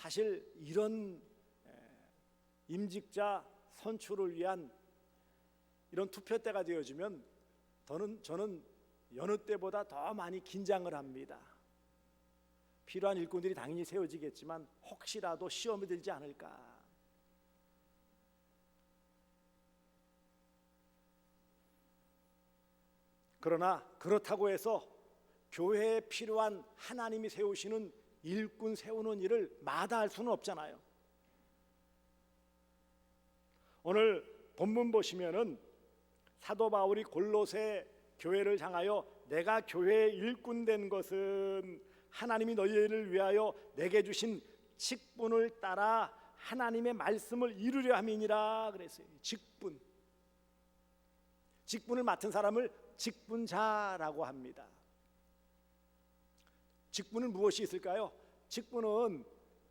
사실 이런 임직자 선출을 위한 이런 투표 때가 되어지면 저는 여느 때보다 더 많이 긴장을 합니다. 필요한 일꾼들이 당연히 세워지겠지만 혹시라도 시험에 들지 않을까. 그러나 그렇다고 해서 교회에 필요한 하나님이 세우시는 일꾼 세우는 일을 마다할 수는 없잖아요. 오늘 본문 보시면은 사도 바울이 골로새 교회를 향하여 내가 교회의 일꾼 된 것은 하나님이 너희를 위하여 내게 주신 직분을 따라 하나님의 말씀을 이루려 함이니라 그랬어요. 직분을 맡은 사람을 직분자라고 합니다. 직분은 무엇이 있을까요? 직분은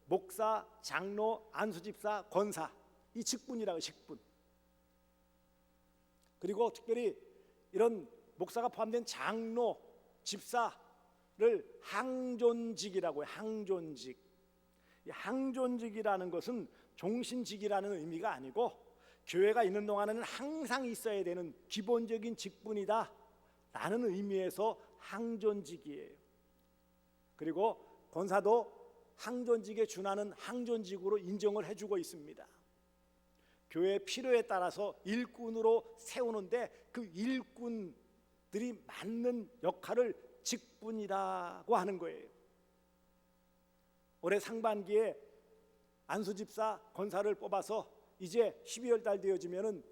목사, 장로, 안수집사, 권사, 이 직분이라고. 직분. 그리고 특별히 이런 목사가 포함된 장로, 집사를 항존직이라고 해요. 항존직. 이 항존직이라는 것은 종신직이라는 의미가 아니고 교회가 있는 동안에는 항상 있어야 되는 기본적인 직분이다 라는 의미에서 항존직이에요. 그리고 권사도 항존직에 준하는 항존직으로 인정을 해주고 있습니다. 교회의 필요에 따라서 일꾼으로 세우는데 그 일꾼들이 맡는 역할을 직분이라고 하는 거예요. 올해 상반기에 안수집사, 권사를 뽑아서 이제 12월 달 되어지면은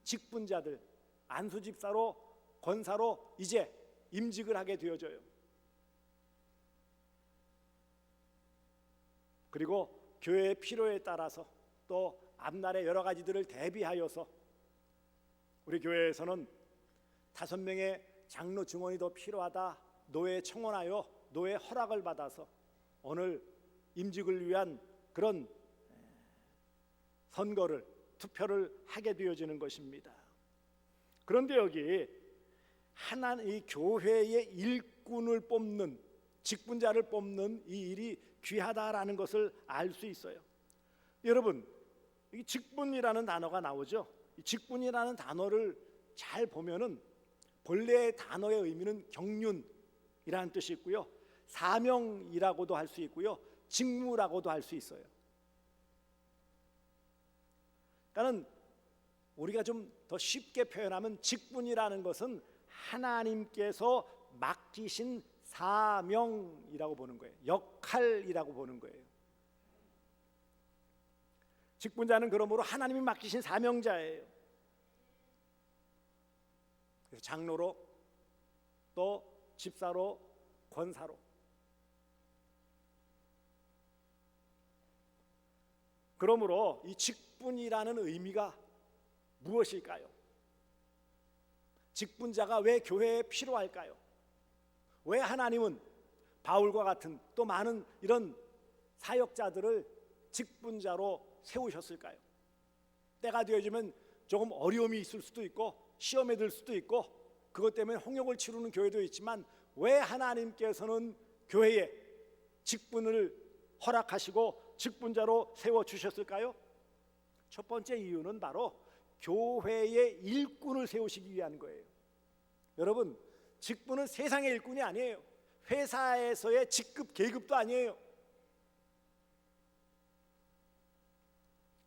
직분자들, 안수집사로, 권사로 이제 임직을 하게 되어져요. 그리고 교회의 필요에 따라서 또 앞날의 여러 가지들을 대비하여서 우리 교회에서는 5명의 장로 증언이 더 필요하다 노회에 청원하여 노회 허락을 받아서 오늘 임직을 위한 그런 선거를, 투표를 하게 되어지는 것입니다. 그런데 여기 이 교회의 일꾼을 뽑는, 직분자를 뽑는 이 일이 귀하다라는 것을 알 수 있어요. 여러분, 이 직분이라는 단어가 나오죠. 이 직분이라는 단어를 잘 보면은 본래의 단어의 의미는 경륜이라는 뜻이 있고요, 사명이라고도 할 수 있고요, 직무라고도 할 수 있어요. 그러니까 우리가 좀 더 쉽게 표현하면 직분이라는 것은 하나님께서 맡기신 사명이라고 보는 거예요. 역할이라고 보는 거예요. 직분자는 그러므로 하나님이 맡기신 사명자예요. 그래서 장로로, 또 집사로, 권사로. 그러므로 이 직분이라는 의미가 무엇일까요? 직분자가 왜 교회에 필요할까요? 왜 하나님은 바울과 같은 또 많은 이런 사역자들을 직분자로 세우셨을까요? 때가 되어지면 조금 어려움이 있을 수도 있고 시험에 들 수도 있고 그것 때문에 홍역을 치르는 교회도 있지만 왜 하나님께서는 교회에 직분을 허락하시고 직분자로 세워주셨을까요? 첫 번째 이유는 바로 교회의 일꾼을 세우시기 위한 거예요. 여러분, 직분은 세상의 일꾼이 아니에요. 회사에서의 직급, 계급도 아니에요.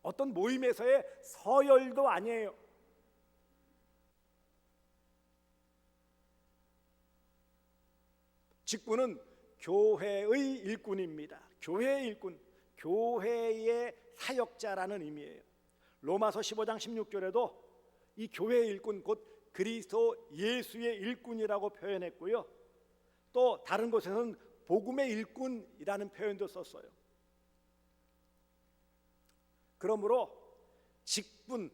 어떤 모임에서의 서열도 아니에요. 직분은 교회의 일꾼입니다. 교회의 일꾼, 교회의 사역자라는 의미예요. 로마서 15장 16절에도 이 교회의 일꾼 곧 그리스도 예수의 일꾼이라고 표현했고요, 또 다른 곳에서는 복음의 일꾼이라는 표현도 썼어요. 그러므로 직분,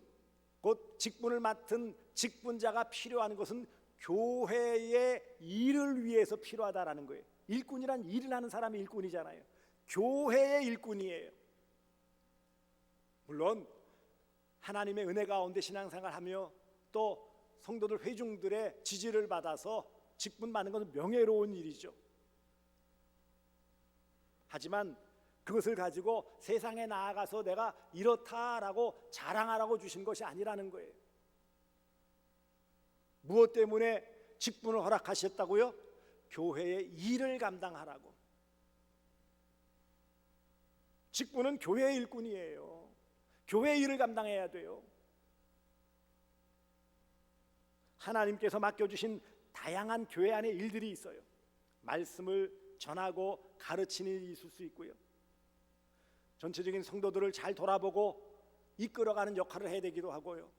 곧 직분을 맡은 직분자가 필요한 것은 교회의 일을 위해서 필요하다라는 거예요. 일꾼이란 일을 하는 사람이 일꾼이잖아요. 교회의 일꾼이에요. 물론 하나님의 은혜 가운데 신앙생활하며 또 성도들 회중들의 지지를 받아서 직분 받는 것은 명예로운 일이죠. 하지만 그것을 가지고 세상에 나아가서 내가 이렇다라고 자랑하라고 주신 것이 아니라는 거예요. 무엇 때문에 직분을 허락하셨다고요? 교회의 일을 감당하라고. 직분은 교회의 일꾼이에요. 교회의 일을 감당해야 돼요. 하나님께서 맡겨주신 다양한 교회 안에 일들이 있어요. 말씀을 전하고 가르치는 일이 있을 수 있고요, 전체적인 성도들을 잘 돌아보고 이끌어가는 역할을 해야 되기도 하고요,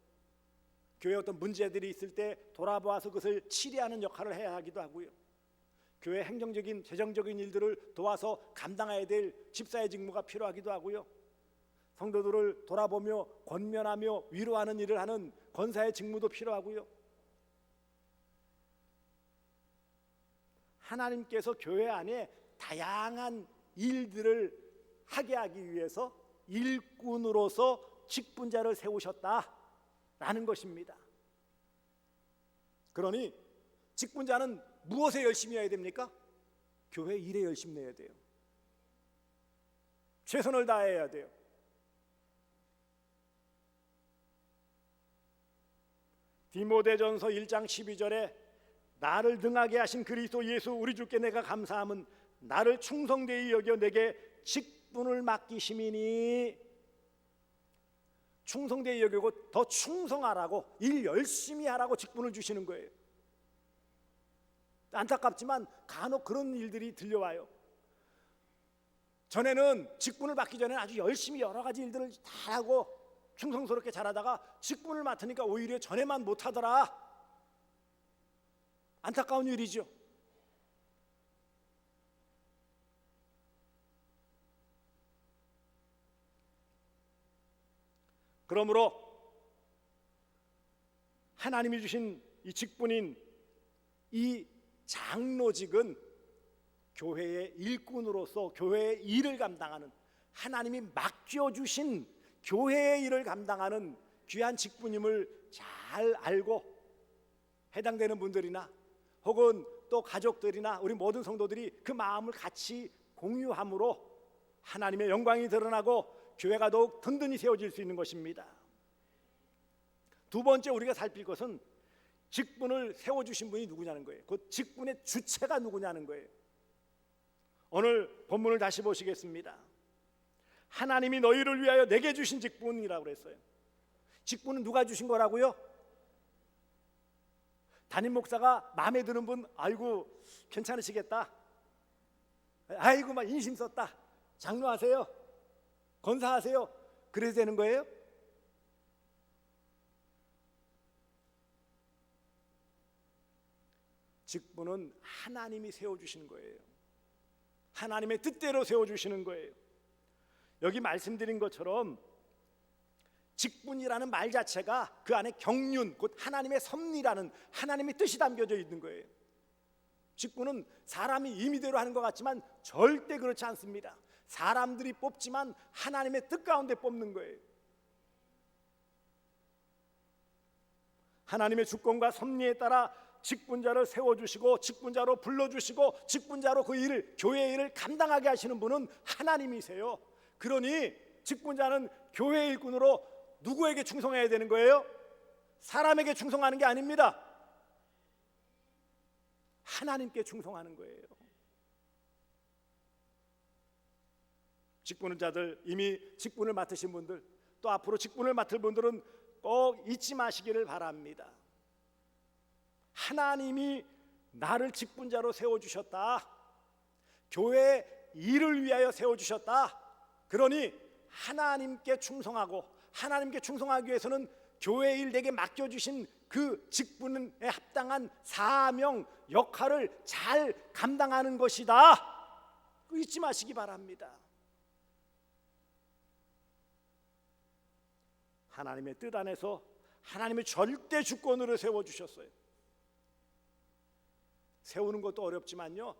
교회에 어떤 문제들이 있을 때 돌아보아서 그것을 치리하는 역할을 해야 하기도 하고요, 교회 행정적인 재정적인 일들을 도와서 감당해야 될 집사의 직무가 필요하기도 하고요, 성도들을 돌아보며 권면하며 위로하는 일을 하는 권사의 직무도 필요하고요. 하나님께서 교회 안에 다양한 일들을 하게 하기 위해서 일꾼으로서 직분자를 세우셨다라는 것입니다. 그러니 직분자는 무엇에 열심히 해야 됩니까? 교회 일에 열심히 내야 돼요. 최선을 다해야 돼요. 디모데전서 1장 12절에 나를 능하게 하신 그리스도 예수 우리 주께 내가 감사함은 나를 충성되이 여겨 내게 직분을 맡기심이니, 충성되이 여기고 더 충성하라고, 일 열심히 하라고 직분을 주시는 거예요. 안타깝지만 간혹 그런 일들이 들려와요. 전에는 직분을 받기 전에는 아주 열심히 여러 가지 일들을 다 하고 충성스럽게 잘하다가 직분을 맡으니까 오히려 전에만 못하더라. 안타까운 일이죠. 그러므로 하나님이 주신 이 직분인 이 장로직은 교회의 일꾼으로서 교회의 일을 감당하는, 하나님이 맡겨주신 교회의 일을 감당하는 귀한 직분임을 잘 알고 해당되는 분들이나 혹은 또 가족들이나 우리 모든 성도들이 그 마음을 같이 공유함으로 하나님의 영광이 드러나고 교회가 더욱 든든히 세워질 수 있는 것입니다. 두 번째 우리가 살필 것은 직분을 세워주신 분이 누구냐는 거예요. 그 직분의 주체가 누구냐는 거예요. 오늘 본문을 다시 보시겠습니다. 하나님이 너희를 위하여 내게 주신 직분이라고 그랬어요. 직분은 누가 주신 거라고요? 담임 목사가 마음에 드는 분, 아이고 괜찮으시겠다, 아이고 막 인심 썼다, 장로하세요, 권사하세요, 그래도 되는 거예요? 직분은 하나님이 세워주시는 거예요. 하나님의 뜻대로 세워주시는 거예요. 여기 말씀드린 것처럼 직분이라는 말 자체가 그 안에 경륜, 곧 하나님의 섭리라는 하나님의 뜻이 담겨져 있는 거예요. 직분은 사람이 임의대로 하는 것 같지만 절대 그렇지 않습니다. 사람들이 뽑지만 하나님의 뜻 가운데 뽑는 거예요. 하나님의 주권과 섭리에 따라 직분자를 세워주시고 직분자로 불러주시고 직분자로 그 일을, 교회의 일을 감당하게 하시는 분은 하나님이세요. 그러니 직분자는 교회 일꾼으로 누구에게 충성해야 되는 거예요? 사람에게 충성하는 게 아닙니다. 하나님께 충성하는 거예요. 직분자들, 이미 직분을 맡으신 분들, 또 앞으로 직분을 맡을 분들은 꼭 잊지 마시기를 바랍니다. 하나님이 나를 직분자로 세워주셨다. 교회의 일을 위하여 세워주셨다. 그러니 하나님께 충성하고, 하나님께 충성하기 위해서는 교회 일 내게 맡겨주신 그 직분에 합당한 사명, 역할을 잘 감당하는 것이다. 잊지 마시기 바랍니다. 하나님의 뜻 안에서 하나님의 절대 주권으로 세워주셨어요. 세우는 것도 어렵지만요,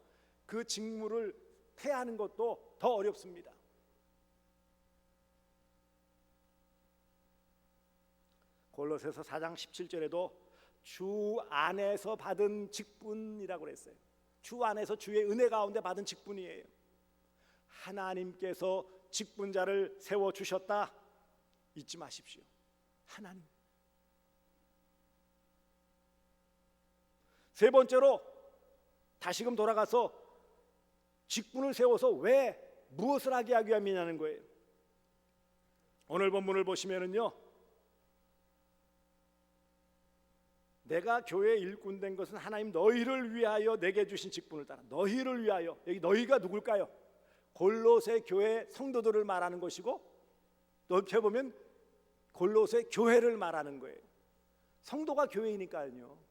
그 직무를 태하는 것도 더 어렵습니다. 골로새서 4장 17절에도 주 안에서 받은 직분이라고 그랬어요. 주 안에서 주의 은혜 가운데 받은 직분이에요. 하나님께서 직분자를 세워주셨다 잊지 마십시오. 하나님. 세 번째로 다시금 돌아가서 직분을 세워서 왜 무엇을 하게 하기 위함이냐는 거예요. 오늘 본문을 보시면은요, 내가 교회의 일꾼 된 것은 하나님 너희를 위하여 내게 주신 직분을 따라. 너희를 위하여. 여기 너희가 누굴까요? 골로새 교회 성도들을 말하는 것이고, 넓혀 보면 골로새 교회를 말하는 거예요. 성도가 교회이니까요.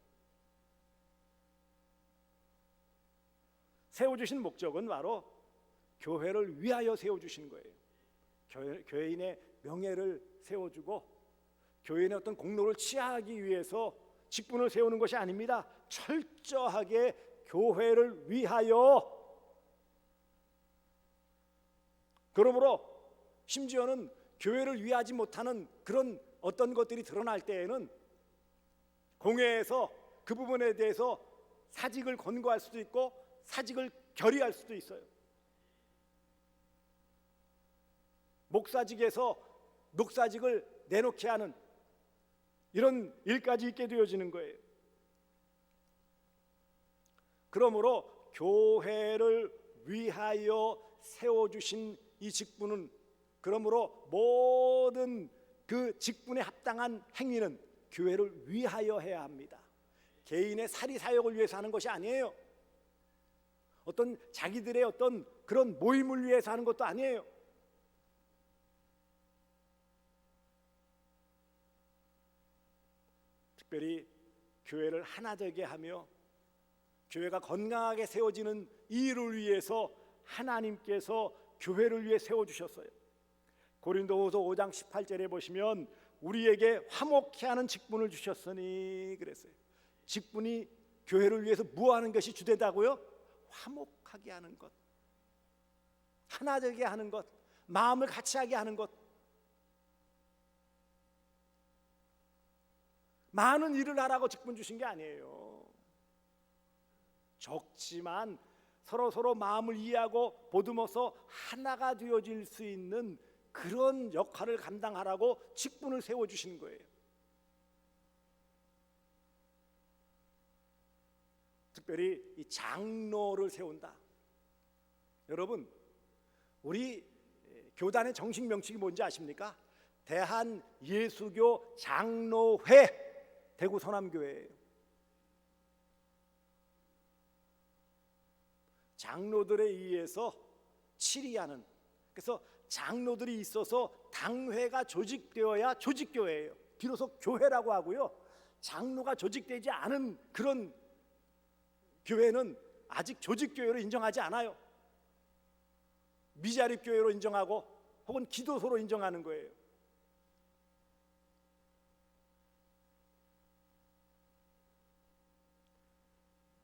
세워주신 목적은 바로 교회를 위하여 세워주신 거예요. 교회인의 명예를 세워주고 교회인의 어떤 공로를 취하기 위해서 직분을 세우는 것이 아닙니다. 철저하게 교회를 위하여. 그러므로 심지어는 교회를 위하지 못하는 그런 어떤 것들이 드러날 때에는 공회에서 그 부분에 대해서 사직을 권고할 수도 있고 사직을 결의할 수도 있어요. 목사직에서 목사직을 내놓게 하는 이런 일까지 있게 되어지는 거예요. 그러므로 교회를 위하여 세워주신 이 직분은, 그러므로 모든 그 직분에 합당한 행위는 교회를 위하여 해야 합니다. 개인의 사리사욕을 위해서 하는 것이 아니에요. 어떤 자기들의 어떤 그런 모임을 위해서 하는 것도 아니에요. 특별히 교회를 하나 되게 하며 교회가 건강하게 세워지는 이 일을 위해서 하나님께서 교회를 위해 세워주셨어요. 고린도후서 5장 18절에 보시면 우리에게 화목케 하는 직분을 주셨으니 그랬어요. 직분이 교회를 위해서 무엇하는 것이 주되다고요? 화목하게 하는 것, 하나 되게 하는 것, 마음을 같이 하게 하는 것. 많은 일을 하라고 직분 주신 게 아니에요. 적지만 서로 마음을 이해하고 보듬어서 하나가 되어질 수 있는 그런 역할을 감당하라고 직분을 세워주시는 거예요. 특별히 이 장로를 세운다. 여러분, 우리 교단의 정식 명칭이 뭔지 아십니까? 대한예수교 장로회 대구 서남교회예요. 장로들에 의해서 치리하는, 그래서 장로들이 있어서 당회가 조직되어야 조직교회예요. 비로소 교회라고 하고요. 장로가 조직되지 않은 그런 교회는 아직 조직교회로 인정하지 않아요. 미자립교회로 인정하고 혹은 기도소로 인정하는 거예요.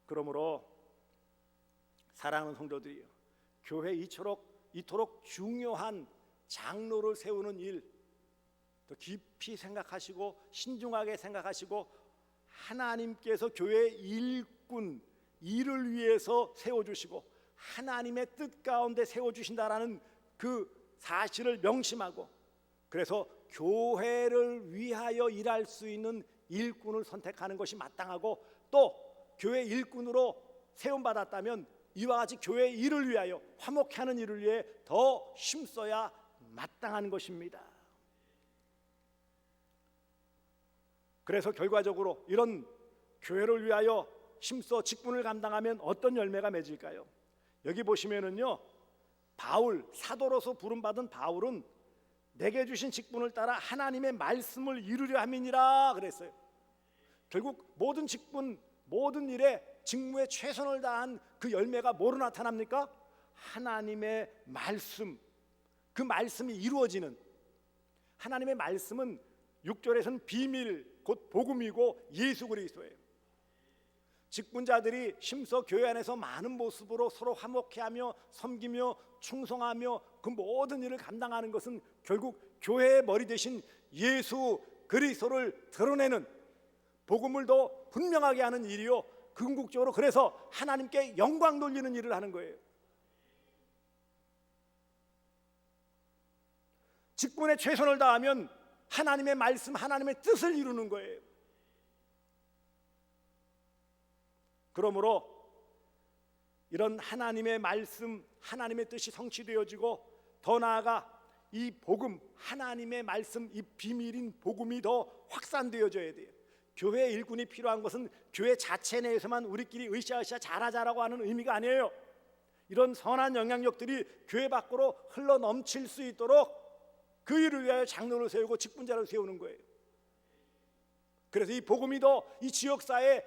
그러므로 사랑하는 성도들이요, 교회 이토록 중요한 장로를 세우는 일 더 깊이 생각하시고 신중하게 생각하시고 하나님께서 교회의 일꾼, 일을 위해서 세워주시고 하나님의 뜻 가운데 세워주신다라는 그 사실을 명심하고, 그래서 교회를 위하여 일할 수 있는 일꾼을 선택하는 것이 마땅하고, 또 교회 일꾼으로 세움받았다면 이와 같이 교회의 일을 위하여, 화목케 하는 일을 위해 더 힘써야 마땅한 것입니다. 그래서 결과적으로 이런 교회를 위하여 힘써 직분을 감당하면 어떤 열매가 맺을까요? 여기 보시면은요, 바울, 사도로서 부름받은 바울은 내게 주신 직분을 따라 하나님의 말씀을 이루려 함이니라 그랬어요. 결국 모든 직분, 모든 일에 직무에 최선을 다한 그 열매가 뭐로 나타납니까? 하나님의 말씀, 그 말씀이 이루어지는, 하나님의 말씀은 6절에서는 비밀, 곧 복음이고 예수 그리스도예요. 직분자들이 힘써 교회 안에서 많은 모습으로 서로 화목해하며 섬기며 충성하며 그 모든 일을 감당하는 것은 결국 교회의 머리 대신 예수 그리스도를 드러내는, 복음을 더 분명하게 하는 일이요, 궁극적으로 그래서 하나님께 영광 돌리는 일을 하는 거예요. 직분에 최선을 다하면 하나님의 말씀, 하나님의 뜻을 이루는 거예요. 그러므로 이런 하나님의 말씀, 하나님의 뜻이 성취되어지고 더 나아가 이 복음, 하나님의 말씀, 이 비밀인 복음이 더 확산되어져야 돼요. 교회 일꾼이 필요한 것은 교회 자체 내에서만 우리끼리 으쌰으쌰 잘하자라고 하는 의미가 아니에요. 이런 선한 영향력들이 교회 밖으로 흘러 넘칠 수 있도록 그 일을 위하여 장로를 세우고 직분자를 세우는 거예요. 그래서 이 복음이 더 이 지역사회에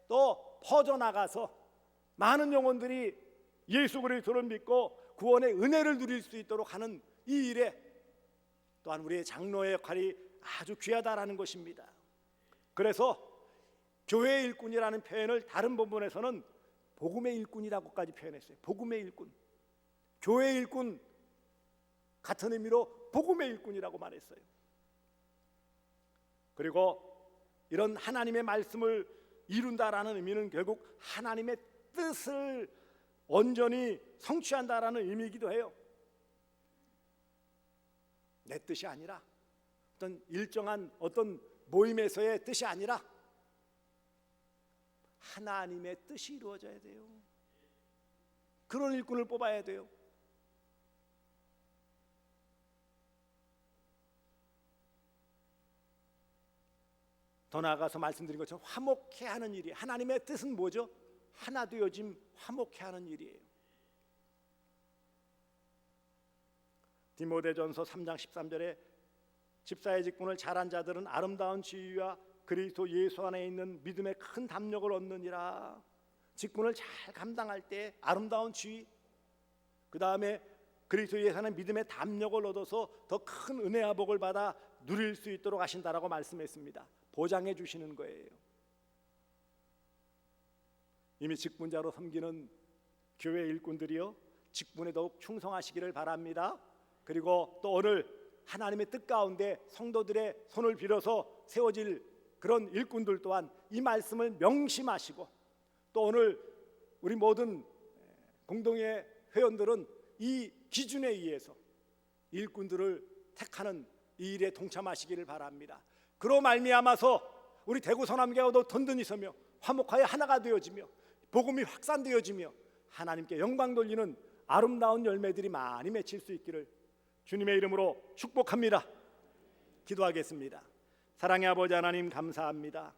또 퍼져나가서 많은 영혼들이 예수 그리스도를 믿고 구원의 은혜를 누릴 수 있도록 하는 이 일에 또한 우리의 장로의 역할이 아주 귀하다라는 것입니다. 그래서 교회의 일꾼이라는 표현을 다른 본문에서는 복음의 일꾼이라고까지 표현했어요. 복음의 일꾼, 교회의 일꾼 같은 의미로 복음의 일꾼이라고 말했어요. 그리고 이런 하나님의 말씀을 이룬다라는 의미는 결국 하나님의 뜻을 온전히 성취한다라는 의미이기도 해요. 내 뜻이 아니라 어떤 일정한 어떤 모임에서의 뜻이 아니라 하나님의 뜻이 이루어져야 돼요. 그런 일꾼을 뽑아야 돼요. 더 나아가서 말씀드린 것처럼 화목해 하는 일이, 하나님의 뜻은 뭐죠? 하나 되어짐, 화목해 하는 일이에요. 디모데전서 3장 13절에 집사의 직분을 잘한 자들은 아름다운 지위와 그리스도 예수 안에 있는 믿음의 큰 담력을 얻느니라. 직분을 잘 감당할 때 아름다운 지위, 그 다음에 그리스도 예수 안에 믿음의 담력을 얻어서 더 큰 은혜와 복을 받아 누릴 수 있도록 하신다라고 말씀했습니다. 보장해 주시는 거예요. 이미 직분자로 섬기는 교회 일꾼들이요, 직분에 더욱 충성하시기를 바랍니다. 그리고 또 오늘 하나님의 뜻 가운데 성도들의 손을 빌어서 세워질 그런 일꾼들 또한 이 말씀을 명심하시고, 또 오늘 우리 모든 공동의 회원들은 이 기준에 의해서 일꾼들을 택하는 이 일에 동참하시기를 바랍니다. 그로 말미암아서 우리 대구 서남교회도 든든히 서며 화목하여 하나가 되어지며 복음이 확산되어지며 하나님께 영광 돌리는 아름다운 열매들이 많이 맺힐 수 있기를 주님의 이름으로 축복합니다. 기도하겠습니다. 사랑의 아버지 하나님, 감사합니다.